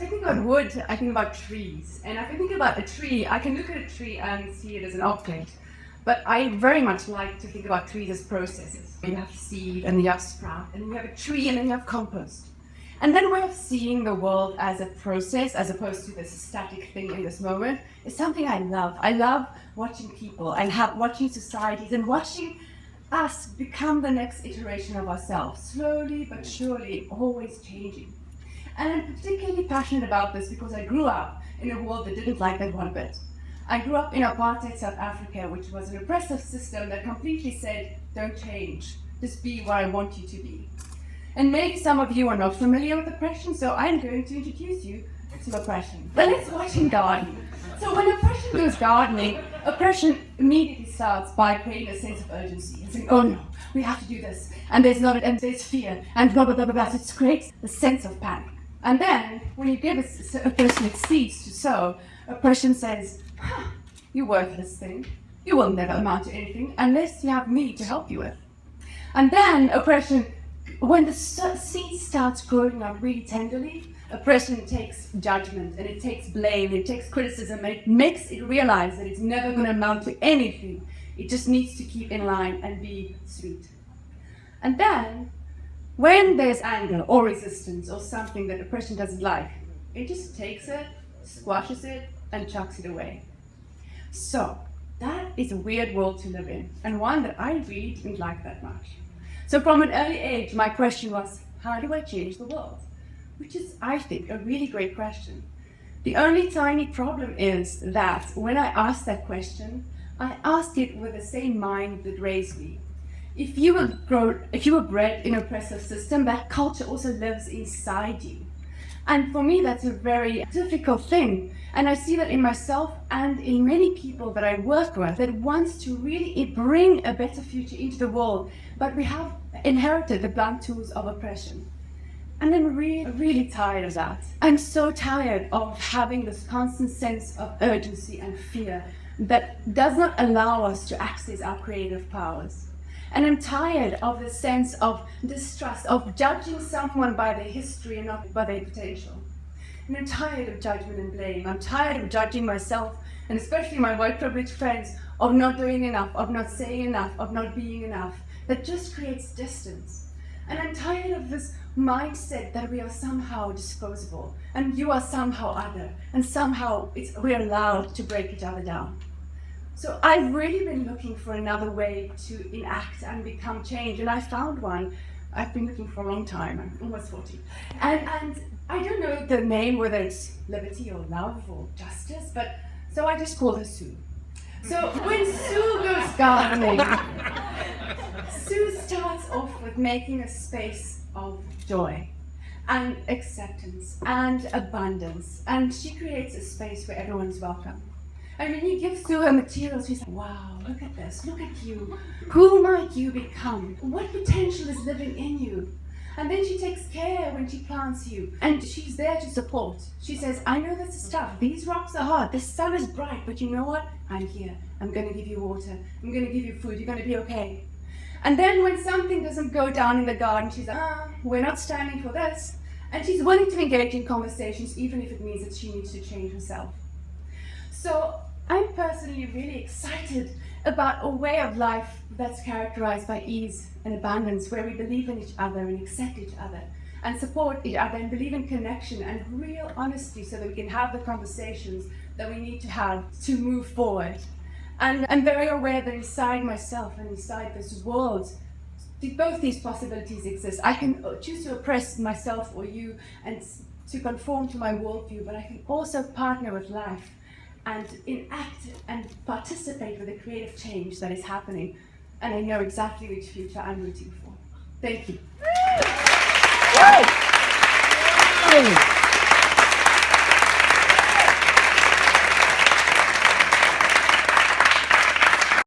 I think about wood, I think about trees. And if I think about a tree, I can look at a tree and see it as an object. But I very much like to think about trees as processes. You have seed and you have sprout, and you have a tree and then you have compost. And that way of seeing the world as a process, as opposed to this static thing in this moment, is something I love. I love watching people and watching societies and watching us become the next iteration of ourselves, slowly but surely, always changing. And I'm particularly passionate about this because I grew up in a world that didn't like that one bit. I grew up in apartheid South Africa, which was an oppressive system that completely said, don't change, just be what I want you to be. And maybe some of you are not familiar with oppression, so I'm going to introduce you to oppression. But let's watch him garden. So when oppression goes gardening, oppression immediately starts by creating a sense of urgency and saying, oh no, we have to do this, and there's fear, and blah, blah, blah, blah, blah. So it creates a sense of panic. And then, when you give a person its seeds to sow, oppression says, you worthless thing, you will never amount to anything unless you have me to help you with. And then oppression, when the seed starts growing up really tenderly, oppression takes judgment, and it takes blame, it takes criticism, and it makes it realize that it's never going to amount to anything. It just needs to keep in line and be sweet. And then, when there's anger or resistance or something that oppression doesn't like, it just takes it, squashes it, and chucks it away. So, that is a weird world to live in, and one that I really didn't like that much. So from an early age, my question was, how do I change the world? Which is, I think, a really great question. The only tiny problem is that when I asked that question, I asked it with the same mind that raised me. If you were bred in an oppressive system, that culture also lives inside you. And for me, that's a very difficult thing. And I see that in myself and in many people that I work with that wants to really bring a better future into the world, but we have inherited the blunt tools of oppression. And I'm really tired of that. I'm so tired of having this constant sense of urgency and fear that does not allow us to access our creative powers. And I'm tired of the sense of distrust, of judging someone by their history and not by their potential. And I'm tired of judgment and blame. I'm tired of judging myself, and especially my white privileged friends, of not doing enough, of not saying enough, of not being enough. That just creates distance. And I'm tired of this mindset that we are somehow disposable, and you are somehow other, and somehow we're allowed to break each other down. So I've really been looking for another way to enact and become change, and I found one. I've been looking for a long time. I'm almost 40. And I don't know the name, whether it's liberty or love or justice, but so I just call her Sue. So when Sue goes gardening, Sue starts off with making a space of joy and acceptance and abundance, and she creates a space where everyone's welcome. And when you give Sue her materials, she's like, wow, look at this, look at you. Who might you become? What potential is living in you? And then she takes care when she plants you, and she's there to support. She says, I know this is tough, these rocks are hard, the sun is bright, but you know what? I'm here, I'm gonna give you water, I'm gonna give you food, you're gonna be okay. And then when something doesn't go down in the garden, she's like, we're not standing for this. And she's willing to engage in conversations, even if it means that she needs to change herself. So I'm personally really excited about a way of life that's characterized by ease and abundance, where we believe in each other and accept each other and support each other and believe in connection and real honesty so that we can have the conversations that we need to have to move forward. And I'm very aware that inside myself and inside this world, both these possibilities exist. I can choose to oppress myself or you and to conform to my worldview, but I can also partner with life and enact and participate with the creative change that is happening. And I know exactly which future I'm rooting for. Thank you.